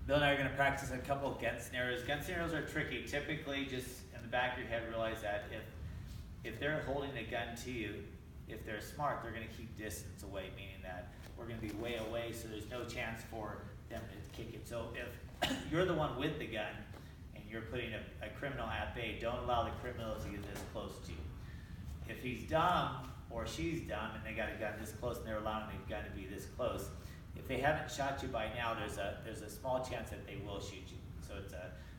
Bill and I are going to practice a couple of gun scenarios. Gun scenarios are tricky. Typically, just in the back of your head, realize that if they're holding a gun to you, if they're smart, they're going to keep distance away, meaning that we're going to be way away, so there's no chance for them to kick it. So if you're the one with the gun and you're putting a criminal at bay, don't allow the criminal to get this close to you. If he's dumb or she's dumb and they got a gun this close and they're allowing the gun to be this close, if they haven't shot you by now, there's a small chance that they will shoot you. So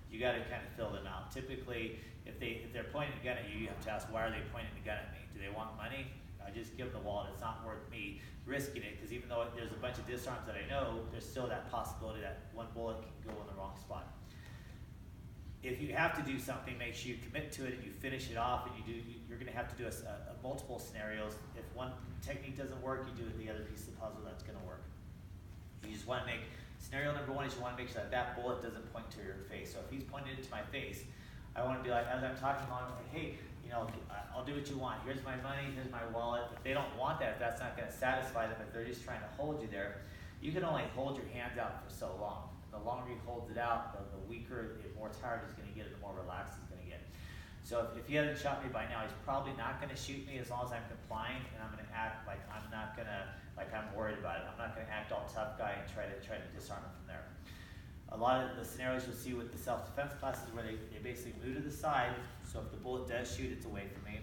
you got to kind of fill them out. Typically, if they're pointing a gun at you, you have to ask, why are they pointing the gun at me? Do they want money? I just give them the wallet. It's not worth me risking it, because even though there's a bunch of disarms that I know, there's still that possibility that one bullet can go in the wrong spot. If you have to do something, make sure you commit to it and you finish it off, and you're going to have to do a multiple scenarios. If one technique doesn't work, you do the other piece of the puzzle that's going to work. You just want to make, scenario number one is you want to make sure that bullet doesn't point to your face. So if he's pointed into my face, I want to be like, as I'm talking along, like, hey, I'll do what you want. Here's my money, here's my wallet. If they don't want that, if that's not going to satisfy them, if they're just trying to hold you there, you can only hold your hands out for so long. The longer he holds it out, the weaker, the more tired he's going to get, the more relaxed he's going to get. So if he hasn't shot me by now, he's probably not going to shoot me as long as I'm complying, and I'm going to act like I'm not going to, like I'm worried about it. I'm not going to act all tough guy and try to disarm him from there. A lot of the scenarios you'll see with the self-defense classes where they basically move to the side, so if the bullet does shoot, it's away from me.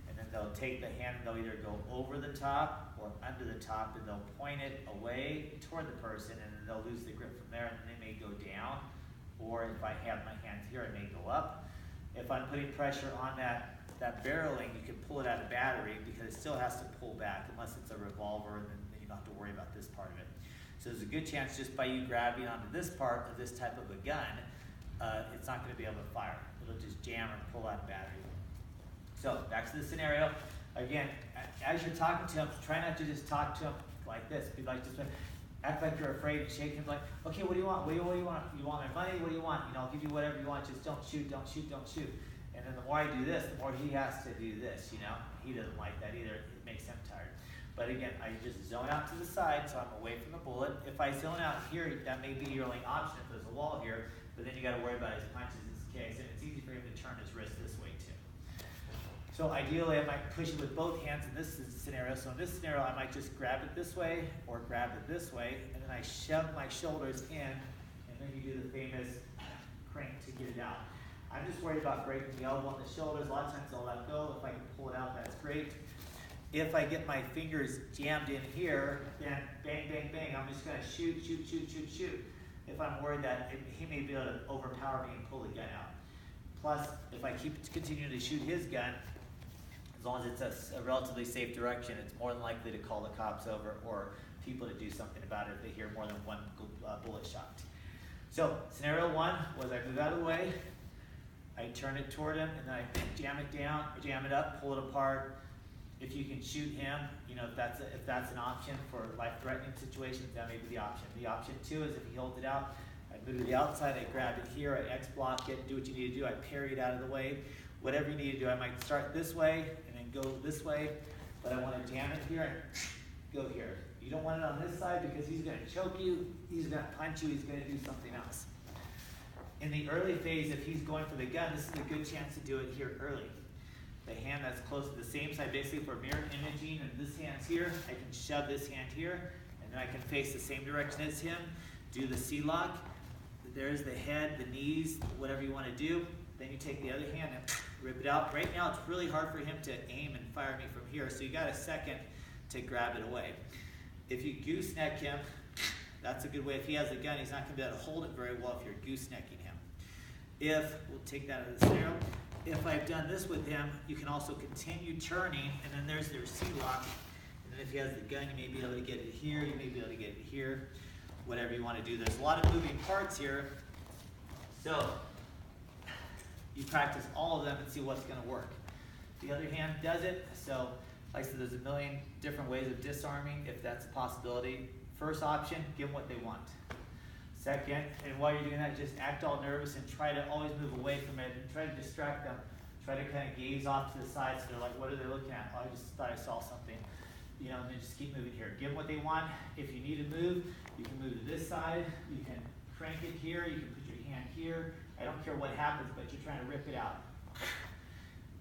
And then they'll take the hand and they'll either go over the top or under the top, and they'll point it away toward the person, and then they'll lose the grip from there, and then they may go down. Or if I have my hands here, I may go up. If I'm putting pressure on that barreling, you can pull it out of battery, because it still has to pull back unless it's a revolver, and then you don't have to worry about this part of it. So there's a good chance just by you grabbing onto this part of this type of a gun, it's not going to be able to fire. It'll just jam or pull out of battery. So back to the scenario. Again, as you're talking to him, try not to just talk to him like this. Be like, just act like you're afraid and shake him like, okay, what do you want? What do you want? You want my money? What do you want? I'll give you whatever you want. Just don't shoot, don't shoot, don't shoot. And then the more I do this, the more he has to do this. He doesn't like that either. It makes him tired. But again, I just zone out to the side, so I'm away from the bullet. If I zone out here, that may be your only option if there's a wall here, but then you got to worry about his punches in this case, and it's easy for him to turn his wrist this way too. So ideally, I might push it with both hands in this scenario. So in this scenario, I might just grab it this way or grab it this way, and then I shove my shoulders in, and then you do the famous crank to get it out. I'm just worried about breaking the elbow on the shoulders. A lot of times I'll let go. If I can pull it out, that's great. If I get my fingers jammed in here, then bang, bang, bang, I'm just going to shoot. If I'm worried that he may be able to overpower me and pull the gun out. Plus, if I continue to shoot his gun, as long as it's a relatively safe direction, it's more than likely to call the cops over or people to do something about it if they hear more than one bullet shot. So, scenario one was I move out of the way, I turn it toward him, and then I jam it down, or jam it up, pull it apart. If you can shoot him, if that's an option for life-threatening situations, that may be the option. The option two is if he holds it out, I move to the outside, I grab it here, I X-block it, do what you need to do, I parry it out of the way. Whatever you need to do, I might start this way and then go this way, but I want to jam it here and go here. You don't want it on this side because he's going to choke you, he's going to punch you, he's going to do something else. In the early phase, if he's going for the gun, this is a good chance to do it here early. The hand that's close to the same side, basically for mirror imaging, and this hand's here, I can shove this hand here, and then I can face the same direction as him, do the C-lock. There's the head, the knees, whatever you want to do. Then you take the other hand and rip it out. Right now, it's really hard for him to aim and fire me from here, so you got a second to grab it away. If you gooseneck him, that's a good way. If he has a gun, he's not going to be able to hold it very well if you're goosenecking him. We'll take that out of the scenario. If I've done this with him, you can also continue turning, and then there's their C-lock. And then if he has the gun, you may be able to get it here, you may be able to get it here, whatever you want to do. There's a lot of moving parts here. So you practice all of them and see what's going to work. The other hand does it. So like I said, there's a million different ways of disarming if that's a possibility. First option, give them what they want. Second, and while you're doing that, just act all nervous and try to always move away from it and try to distract them. Try to kind of gaze off to the side so they're like, what are they looking at? Oh, I just thought I saw something. And then just keep moving here. Give them what they want. If you need to move, you can move to this side. You can crank it here, you can put your hand here. I don't care what happens, but you're trying to rip it out.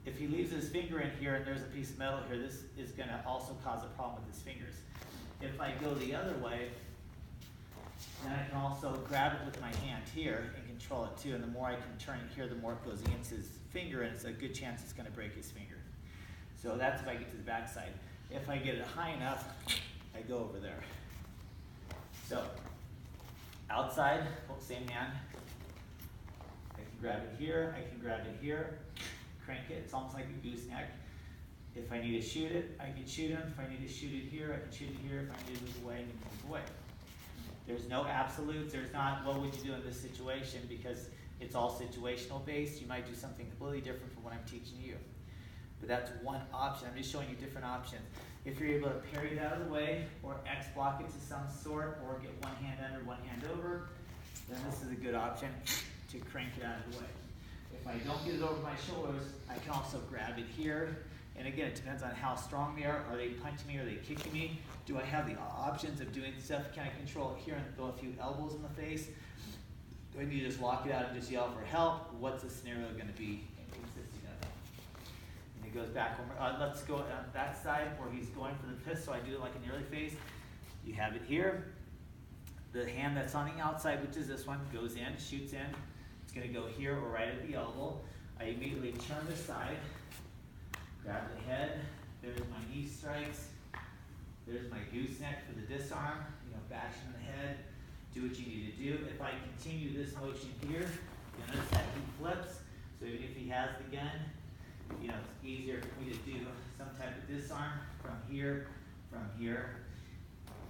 If he leaves his finger in here and there's a piece of metal here, this is going to also cause a problem with his fingers. If I go the other way, then I can also grab it with my hand here and control it too. And the more I can turn it here, the more it goes against his finger, and it's a good chance it's going to break his finger. So that's if I get to the back side. If I get it high enough, I go over there. So outside, same hand. I can grab it here, I can grab it here, crank it. It's almost like a gooseneck. If I need to shoot it, I can shoot him. If I need to shoot it here, I can shoot it here. If I need to move away, I can move away. There's no absolutes. There's not, what would you do in this situation? Because it's all situational based. You might do something completely different from what I'm teaching you. But that's one option. I'm just showing you different options. If you're able to parry it out of the way, or X block it to some sort, or get one hand under, one hand over, then this is a good option to crank it out of the way. If I don't get it over my shoulders, I can also grab it here. And again, it depends on how strong they are. Are they punching me? Are they kicking me? Do I have the options of doing stuff? Can I control it here and throw a few elbows in the face? Do I need to just lock it out and just yell for help? What's the scenario going to be consisting of? And it goes back over. Let's go on that side where he's going for the pistol. I do it like an early face. You have it here. The hand that's on the outside, which is this one, goes in, shoots in. It's going to go here or right at the elbow. I immediately turn this side, grab the head. There's my knee strikes. There's my gooseneck for the disarm. Bash in the head. Do what you need to do. If I continue this motion here, you'll notice that he flips. So even if he has the gun, it's easier for me to do some type of disarm from here, from here.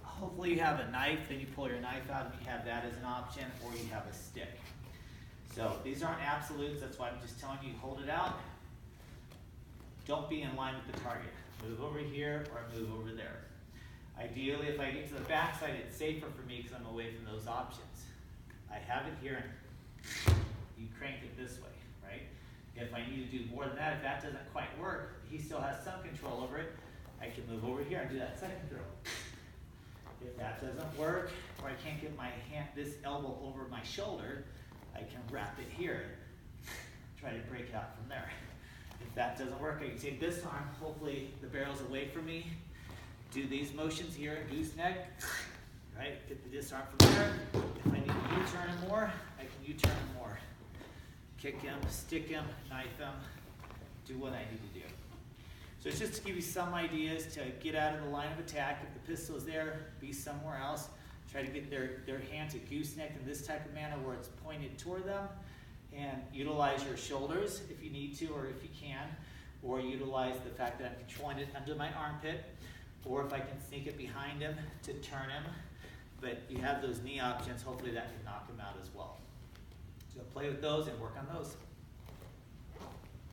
Hopefully you have a knife, then you pull your knife out and you have that as an option, or you have a stick. So these aren't absolutes, that's why I'm just telling you, hold it out. Don't be in line with the target. Move over here or move over there. Ideally, if I get to the back side, it's safer for me because I'm away from those options. I have it here and you crank it this way, right? If I need to do more than that, if that doesn't quite work, he still has some control over it, I can move over here and do that second throw. If that doesn't work, or I can't get my hand, this elbow over my shoulder, I can wrap it here, try to break it out from there. If that doesn't work, I can take this arm, hopefully the barrel's away from me, do these motions here, gooseneck, right? Get the disarm from there. If I need to U-turn him more, I can U-turn him more. Kick him, stick him, knife him, do what I need to do. So it's just to give you some ideas to get out of the line of attack. If the pistol is there, be somewhere else. Try to get their hand to gooseneck in this type of manner where it's pointed toward them, and utilize your shoulders if you need to or if you can, or utilize the fact that I'm controlling it under my armpit, or if I can sneak it behind him to turn him. But you have those knee options, hopefully that can knock him out as well. So play with those and work on those.